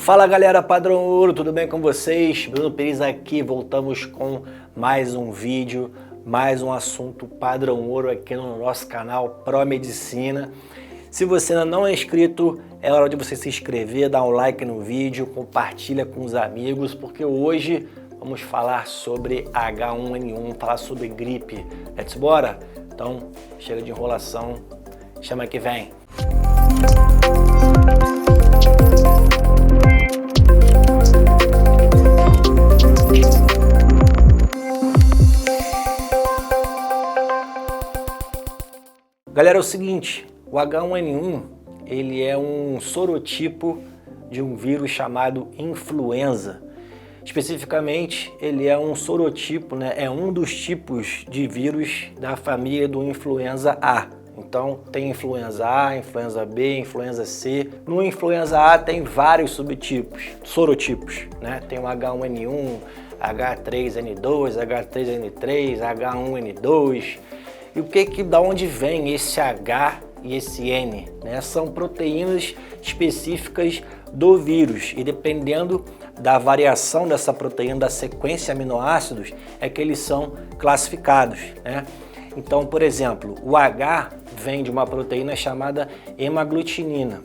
Fala galera, Padrão Ouro, tudo bem com vocês? Bruno Pires aqui, voltamos com mais um vídeo, mais um assunto Padrão Ouro aqui no nosso canal Pro Medicina. Se você ainda não é inscrito, é hora de você se inscrever, dar um like no vídeo, compartilha com os amigos, porque hoje vamos falar sobre H1N1, falar sobre gripe. Let's bora? Então, chega de enrolação, chama que vem! Galera, é o seguinte, o H1N1 ele é um sorotipo de um vírus chamado influenza. Especificamente, ele é um sorotipo, é um dos tipos de vírus da família do influenza A. Então, tem influenza A, influenza B, influenza C. No influenza A tem vários subtipos, sorotipos, Tem o H1N1, H3N2, H3N3, H1N2. E da onde vem esse H e esse N? São proteínas específicas do vírus e dependendo da variação dessa proteína, da sequência de aminoácidos, é que eles são classificados. Então, por exemplo, o H vem de uma proteína chamada hemaglutinina,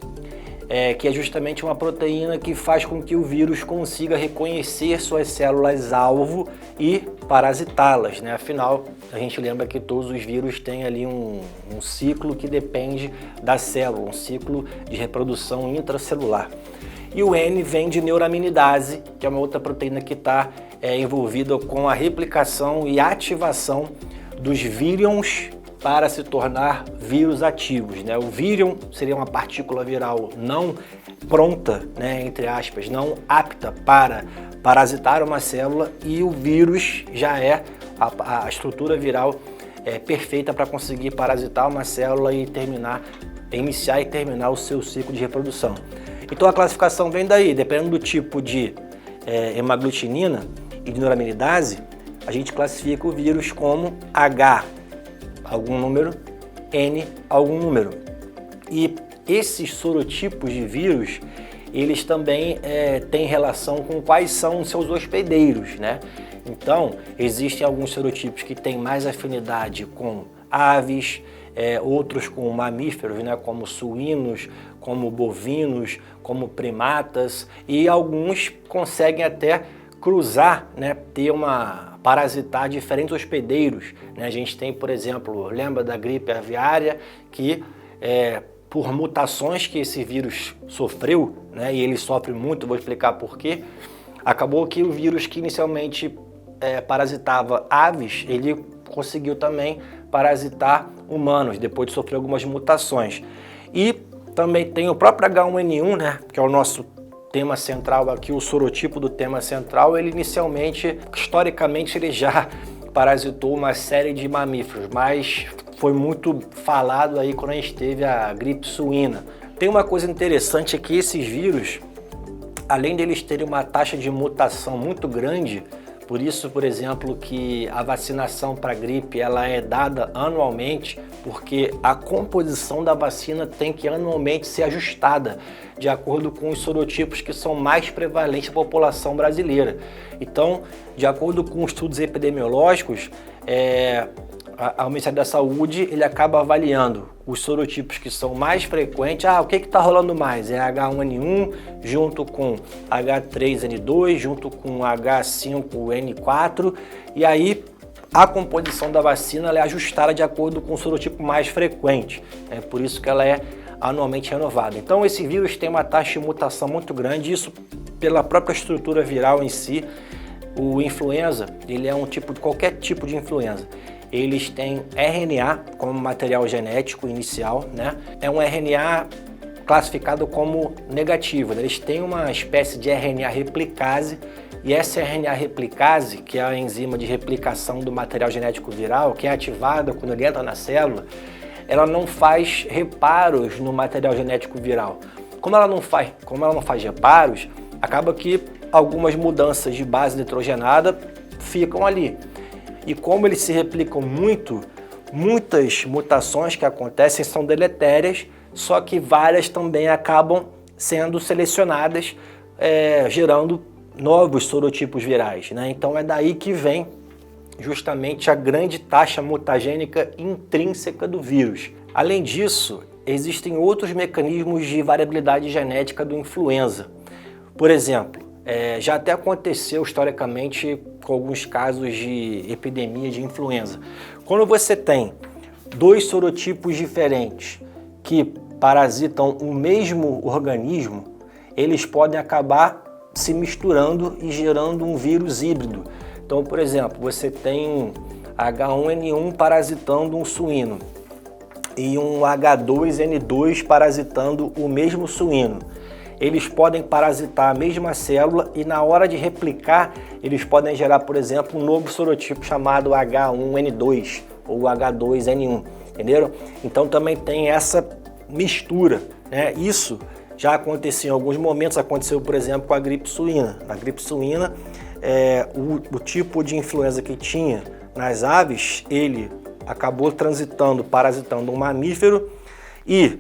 que é justamente uma proteína que faz com que o vírus consiga reconhecer suas células-alvo e parasitá-las. Afinal, a gente lembra que todos os vírus têm ali um ciclo que depende da célula, um ciclo de reprodução intracelular. E o N vem de neuraminidase, que é uma outra proteína que está envolvida com a replicação e ativação dos vírions para se tornar vírus ativos. O vírion seria uma partícula viral não pronta, entre aspas, não apta para parasitar uma célula, e o vírus já é a estrutura viral perfeita para conseguir parasitar uma célula e iniciar e terminar o seu ciclo de reprodução. Então a classificação vem daí, dependendo do tipo de hemaglutinina e de neuraminidase, a gente classifica o vírus como H, algum número, N, algum número. E esses sorotipos de vírus, eles também têm relação com quais são os seus hospedeiros, Então, existem alguns sorotipos que têm mais afinidade com aves, outros com mamíferos, como suínos, como bovinos, como primatas, e alguns conseguem até cruzar, parasitar diferentes hospedeiros. A gente tem, por exemplo, lembra da gripe aviária, que por mutações que esse vírus sofreu, e ele sofre muito, vou explicar por quê, acabou que o vírus que inicialmente parasitava aves, ele conseguiu também parasitar humanos, depois de sofrer algumas mutações. E também tem o próprio H1N1, que é o nosso tema central aqui, o sorotipo do tema central. Ele inicialmente, historicamente, ele já parasitou uma série de mamíferos, mas foi muito falado aí quando a gente teve a gripe suína. Tem uma coisa interessante, é que esses vírus, além deles terem uma taxa de mutação muito grande, por isso, por exemplo, que a vacinação para gripe ela é dada anualmente, porque a composição da vacina tem que anualmente ser ajustada de acordo com os sorotipos que são mais prevalentes na população brasileira. Então, de acordo com estudos epidemiológicos, o Ministério da Saúde ele acaba avaliando os sorotipos que são mais frequentes. O que está rolando mais? É H1N1 junto com H3N2, junto com H5N4, e aí a composição da vacina ela é ajustada de acordo com o sorotipo mais frequente. É por isso que ela é anualmente renovada. Então esse vírus tem uma taxa de mutação muito grande, isso pela própria estrutura viral em si. O influenza, ele é qualquer tipo de influenza. Eles têm RNA como material genético inicial, É um RNA classificado como negativo. Eles têm uma espécie de RNA replicase, e essa RNA replicase, que é a enzima de replicação do material genético viral, que é ativada quando ele entra na célula, ela não faz reparos no material genético viral. Como ela não faz reparos, acaba que algumas mudanças de base nitrogenada ficam ali. E como eles se replicam muito, muitas mutações que acontecem são deletérias, só que várias também acabam sendo selecionadas gerando novos sorotipos virais, né? Então é daí que vem justamente a grande taxa mutagênica intrínseca do vírus. Além disso, existem outros mecanismos de variabilidade genética do influenza. Por exemplo, já até aconteceu historicamente com alguns casos de epidemia de influenza. Quando você tem dois sorotipos diferentes que parasitam o mesmo organismo, eles podem acabar se misturando e gerando um vírus híbrido. Então, por exemplo, você tem H1N1 parasitando um suíno e um H2N2 parasitando o mesmo suíno. Eles podem parasitar a mesma célula e na hora de replicar, eles podem gerar, por exemplo, um novo sorotipo chamado H1N2 ou H2N1, entenderam? Então também tem essa mistura, né? Isso já aconteceu em alguns momentos, aconteceu, por exemplo, com a gripe suína. Na gripe suína, o tipo de influenza que tinha nas aves, ele acabou parasitando um mamífero e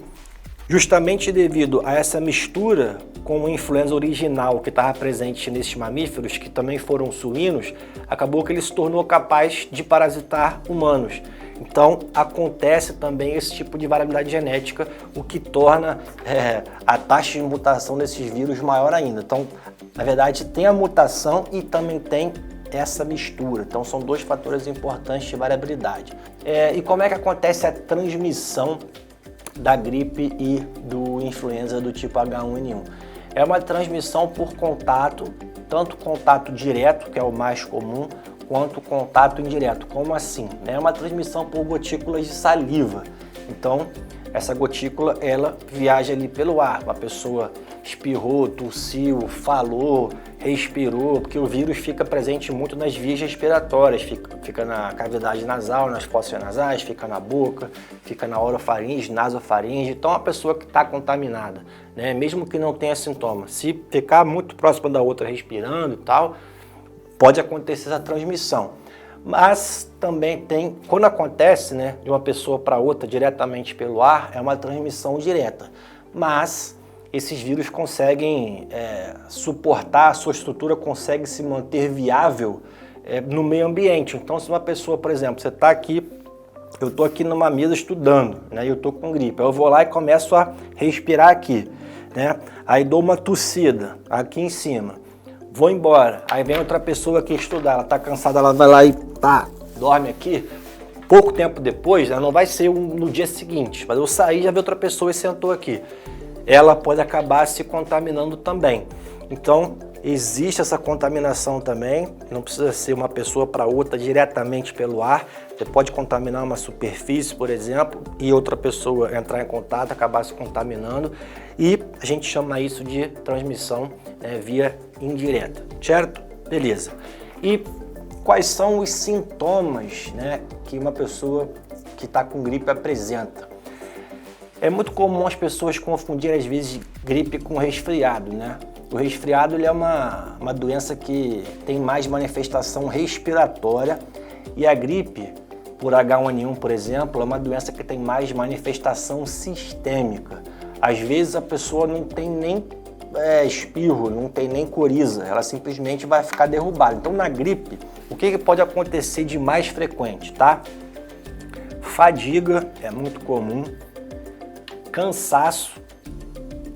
justamente devido a essa mistura com a influenza original que estava presente nesses mamíferos, que também foram suínos, acabou que ele se tornou capaz de parasitar humanos. Então acontece também esse tipo de variabilidade genética, o que torna a taxa de mutação desses vírus maior ainda. Então, na verdade, tem a mutação e também tem essa mistura. Então são dois fatores importantes de variabilidade. E como é que acontece a transmissão da gripe e do influenza do tipo H1N1? É uma transmissão por contato, tanto contato direto, que é o mais comum, quanto contato indireto. Como assim? É uma transmissão por gotículas de saliva. Então, essa gotícula, ela viaja ali pelo ar. Uma pessoa espirrou, tossiu, falou, respirou, porque o vírus fica presente muito nas vias respiratórias, fica na cavidade nasal, nas fossas nasais, fica na boca, fica na orofaringe, nasofaringe. Então, a pessoa que está contaminada, né, mesmo que não tenha sintomas, se ficar muito próxima da outra respirando e tal, pode acontecer essa transmissão. Mas também tem, quando acontece, né, de uma pessoa para outra diretamente pelo ar, é uma transmissão direta. Mas esses vírus conseguem suportar, a sua estrutura consegue se manter viável no meio ambiente. Então, se uma pessoa, por exemplo, você está aqui, eu estou aqui numa mesa estudando, né, e eu estou com gripe, eu vou lá e começo a respirar aqui, né, aí dou uma tossida aqui em cima, vou embora, aí vem outra pessoa aqui estudar, ela está cansada, ela vai lá e dorme aqui. Pouco tempo depois, né, não vai ser no dia seguinte, mas eu saí, já vi outra pessoa e sentou aqui. Ela pode acabar se contaminando também. Então, existe essa contaminação também, não precisa ser uma pessoa para outra diretamente pelo ar. Você pode contaminar uma superfície, por exemplo, e outra pessoa entrar em contato, acabar se contaminando. E a gente chama isso de transmissão via indireta, certo? Beleza. E quais são os sintomas, né, que uma pessoa que está com gripe apresenta? É muito comum as pessoas confundirem, às vezes, gripe com resfriado, né? O resfriado ele é uma doença que tem mais manifestação respiratória e a gripe, por H1N1, por exemplo, é uma doença que tem mais manifestação sistêmica. Às vezes a pessoa não tem nem espirro, não tem nem coriza, ela simplesmente vai ficar derrubada. Então, na gripe, o que pode acontecer de mais frequente, tá? Fadiga é muito comum. Cansaço,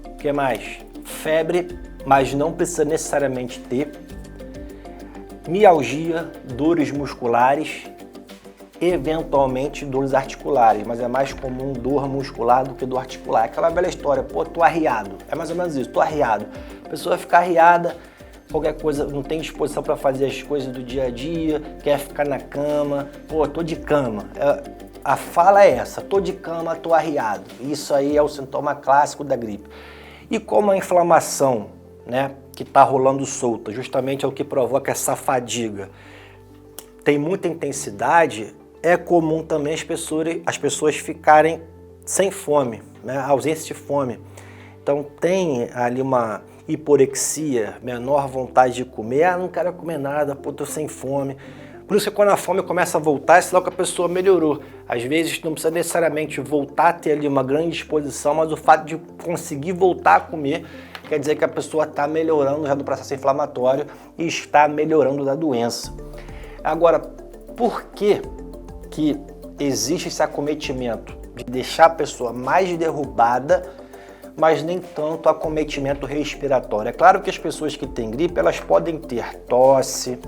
o que mais? Febre, mas não precisa necessariamente ter. Mialgia, dores musculares, eventualmente dores articulares, mas é mais comum dor muscular do que dor articular. Aquela velha história, pô, tô arriado, é mais ou menos isso, tô arriado. A pessoa fica arriada, qualquer coisa, não tem disposição para fazer as coisas do dia a dia, quer ficar na cama, pô, tô de cama. A fala é essa, tô de cama, tô arriado. Isso aí é o sintoma clássico da gripe. E como a inflamação, né, que está rolando solta, justamente é o que provoca essa fadiga, tem muita intensidade, é comum também as pessoas ficarem sem fome, né, ausência de fome. Então tem ali uma hiporexia, menor vontade de comer, não quero comer nada, pô, tô sem fome. Por isso que quando a fome começa a voltar, é sinal que a pessoa melhorou. Às vezes não precisa necessariamente voltar a ter ali uma grande disposição, mas o fato de conseguir voltar a comer quer dizer que a pessoa está melhorando já do processo inflamatório e está melhorando da doença. Agora, por que existe esse acometimento de deixar a pessoa mais derrubada, mas nem tanto acometimento respiratório? É claro que as pessoas que têm gripe, elas podem ter tosse.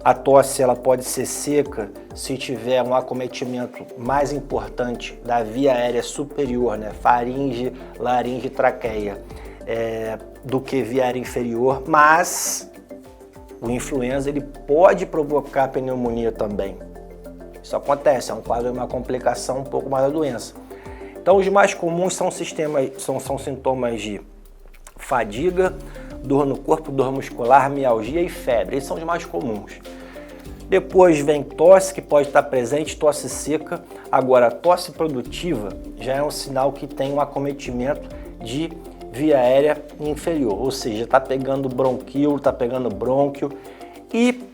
A tosse ela pode ser seca se tiver um acometimento mais importante da via aérea superior, né? Faringe, laringe, traqueia, do que via aérea inferior, mas o influenza ele pode provocar pneumonia também. Isso acontece, é um quadro, uma complicação um pouco mais da doença. Então os mais comuns são sintomas de fadiga, dor no corpo, dor muscular, mialgia e febre. Esses são os mais comuns. Depois vem tosse, que pode estar presente, tosse seca. Agora, a tosse produtiva já é um sinal que tem um acometimento de via aérea inferior, ou seja, está pegando bronquíolo, está pegando brônquio, e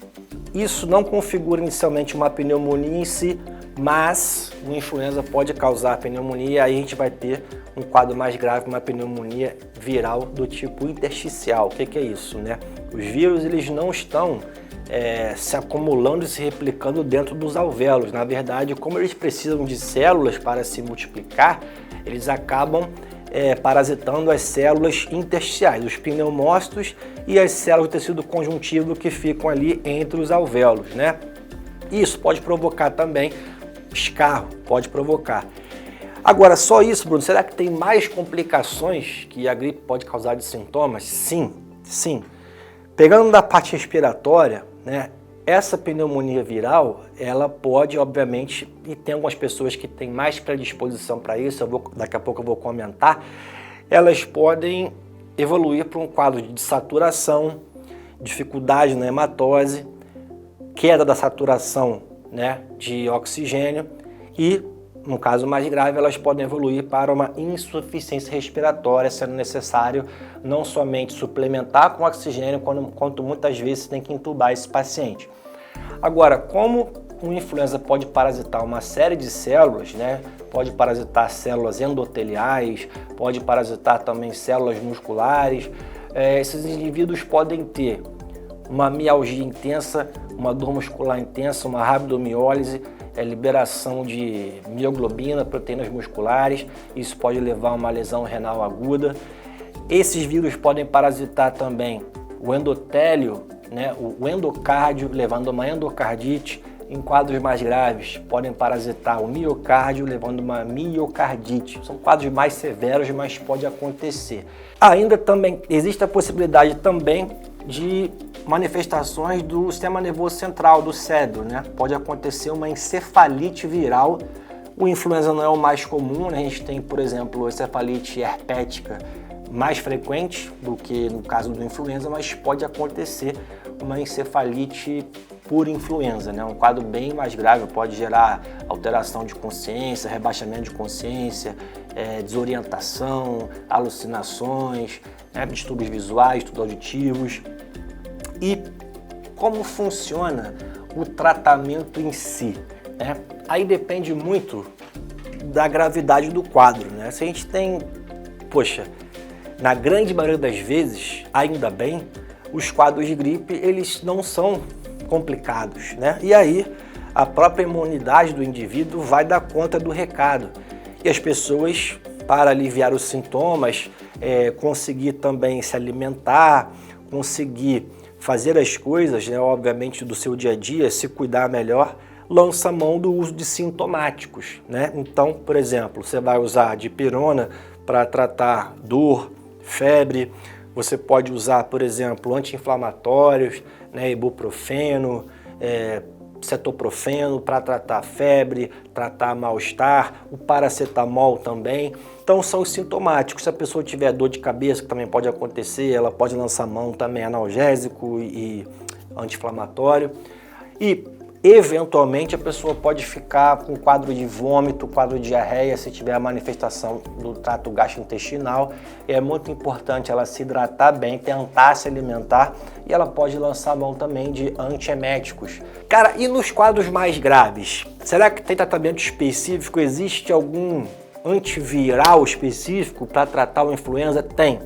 isso não configura inicialmente uma pneumonia em si, mas o influenza pode causar pneumonia e aí a gente vai ter um quadro mais grave, uma pneumonia viral do tipo intersticial. O que é isso, né? Os vírus eles não estão se acumulando e se replicando dentro dos alvéolos. Na verdade, como eles precisam de células para se multiplicar, eles acabam parasitando as células intersticiais, os pneumócitos e as células do tecido conjuntivo que ficam ali entre os alvéolos, né? Isso pode provocar também escarro, pode provocar. Agora, só isso, Bruno? Será que tem mais complicações que a gripe pode causar de sintomas? Sim, sim. Pegando da parte respiratória, né? Essa pneumonia viral, ela pode, obviamente, e tem algumas pessoas que têm mais predisposição para isso, daqui a pouco eu vou comentar, elas podem evoluir para um quadro de saturação, dificuldade na hematose, queda da saturação, né, de oxigênio e, no caso mais grave, elas podem evoluir para uma insuficiência respiratória, sendo necessário não somente suplementar com oxigênio, quanto muitas vezes tem que entubar esse paciente. Agora, como o influenza pode parasitar uma série de células, né? Pode parasitar células endoteliais, pode parasitar também células musculares, esses indivíduos podem ter uma mialgia intensa, uma dor muscular intensa, uma rabdomiólise, liberação de mioglobina, proteínas musculares, isso pode levar a uma lesão renal aguda. Esses vírus podem parasitar também o endotélio, né, o endocárdio, levando a uma endocardite. Em quadros mais graves, podem parasitar o miocárdio, levando a uma miocardite. São quadros mais severos, mas pode acontecer. Ainda também existe a possibilidade também de manifestações do sistema nervoso central, do cérebro, né? Pode acontecer uma encefalite viral. O influenza não é o mais comum, né? A gente tem, por exemplo, a encefalite herpética mais frequente do que no caso do influenza, mas pode acontecer uma encefalite por influenza, né? Um quadro bem mais grave, pode gerar alteração de consciência, rebaixamento de consciência, desorientação, alucinações, né? Distúrbios visuais, distúrbios auditivos. E como funciona o tratamento em si, né? Aí depende muito da gravidade do quadro, né? Se a gente tem, na grande maioria das vezes, ainda bem, os quadros de gripe, eles não são complicados, né? E aí, a própria imunidade do indivíduo vai dar conta do recado. E as pessoas, para aliviar os sintomas, conseguir também se alimentar, conseguir fazer as coisas, né, obviamente, do seu dia a dia, se cuidar melhor, lança mão do uso de sintomáticos, né? Então, por exemplo, você vai usar dipirona para tratar dor, febre, você pode usar, por exemplo, anti-inflamatórios, né, ibuprofeno, cetoprofeno para tratar febre, tratar mal-estar, o paracetamol também. Então são os sintomáticos. Se a pessoa tiver dor de cabeça, que também pode acontecer, ela pode lançar mão também analgésico e anti-inflamatório. E eventualmente a pessoa pode ficar com quadro de vômito, quadro de diarreia, se tiver a manifestação do trato gastrointestinal. É muito importante ela se hidratar bem, tentar se alimentar, e ela pode lançar mão também de antieméticos. Cara, e nos quadros mais graves? Será que tem tratamento específico? Existe algum antiviral específico para tratar o influenza? Tem.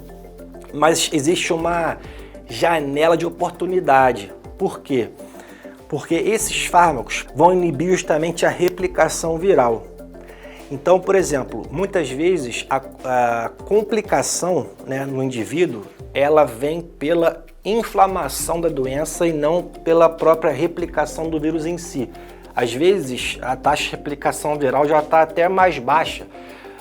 mas existe uma janela de oportunidade. Por quê? Porque esses fármacos vão inibir justamente a replicação viral. Então, por exemplo, muitas vezes a complicação, né, no indivíduo, ela vem pela inflamação da doença e não pela própria replicação do vírus em si. Às vezes, a taxa de replicação viral já está até mais baixa,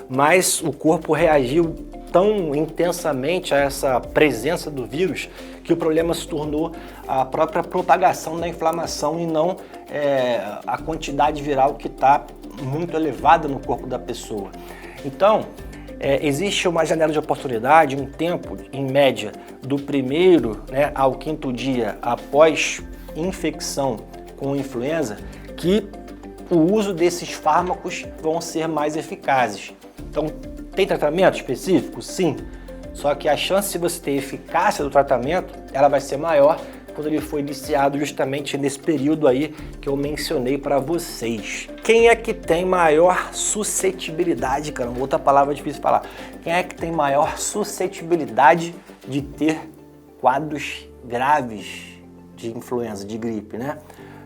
mas o corpo reagiu tão intensamente a essa presença do vírus que o problema se tornou a própria propagação da inflamação e não a quantidade viral que está muito elevada no corpo da pessoa. Então, existe uma janela de oportunidade, um tempo, em média, do primeiro, né, ao 5º dia após infecção com influenza, que o uso desses fármacos vão ser mais eficazes. Então, tem tratamento específico? Sim. Só que a chance de você ter eficácia do tratamento, ela vai ser maior quando ele foi iniciado justamente nesse período aí que eu mencionei para vocês. Quem é que tem maior suscetibilidade, cara? Outra palavra difícil de falar. Quem é que tem maior suscetibilidade de ter quadros graves de influenza, de gripe, né?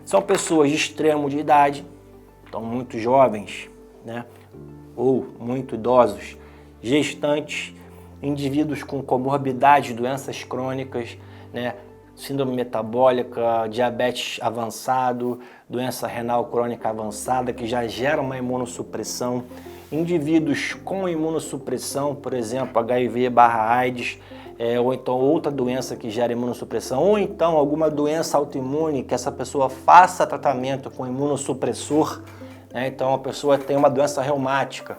São pessoas de extremo de idade, então muito jovens, né? Ou muito idosos, gestantes, indivíduos com comorbidades, doenças crônicas, né? Síndrome metabólica, diabetes avançado, doença renal crônica avançada, que já gera uma imunossupressão, indivíduos com imunossupressão, por exemplo, HIV/AIDS, ou então outra doença que gera imunossupressão, ou então alguma doença autoimune que essa pessoa faça tratamento com imunossupressor, né? Então a pessoa tem uma doença reumática,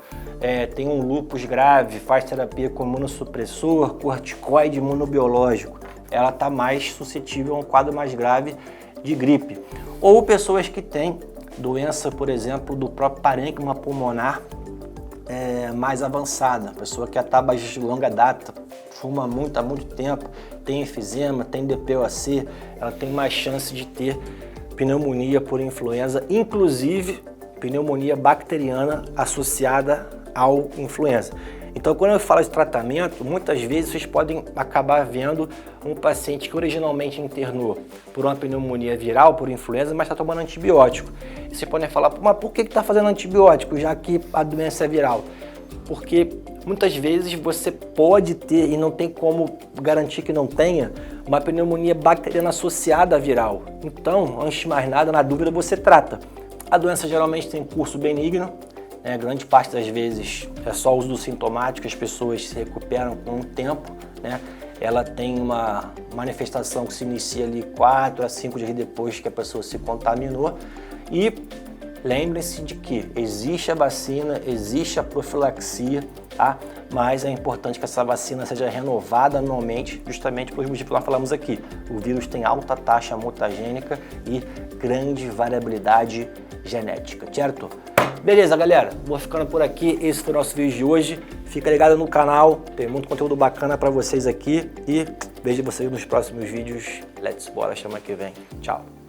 tem um lúpus grave, faz terapia com imunossupressor, corticoide imunobiológico, ela está mais suscetível a um quadro mais grave de gripe. Ou pessoas que têm doença, por exemplo, do próprio parênquima pulmonar mais avançada, pessoa que é tabagismo de longa data, fuma muito há muito tempo, tem enfisema, tem DPOC, ela tem mais chance de ter pneumonia por influenza, inclusive pneumonia bacteriana associada ao influenza. Então, quando eu falo de tratamento, muitas vezes vocês podem acabar vendo um paciente que originalmente internou por uma pneumonia viral, por influenza, mas está tomando antibiótico. E vocês podem falar, mas por que está fazendo antibiótico, já que a doença é viral? Porque muitas vezes você pode ter, e não tem como garantir que não tenha, uma pneumonia bacteriana associada a viral. Então, antes de mais nada, na dúvida você trata. A doença geralmente tem curso benigno, grande parte das vezes é só uso do sintomático, as pessoas se recuperam com o tempo, né? Ela tem uma manifestação que se inicia ali 4 a 5 dias depois que a pessoa se contaminou. E lembrem-se de que existe a vacina, existe a profilaxia, tá? Mas é importante que essa vacina seja renovada anualmente, justamente pelos motivos que nós falamos aqui. O vírus tem alta taxa mutagênica e grande variabilidade genética, certo? Beleza, galera, vou ficando por aqui, esse foi o nosso vídeo de hoje. Fica ligado no canal, tem muito conteúdo bacana para vocês aqui e vejo vocês nos próximos vídeos. Let's bora, chama que vem. Tchau.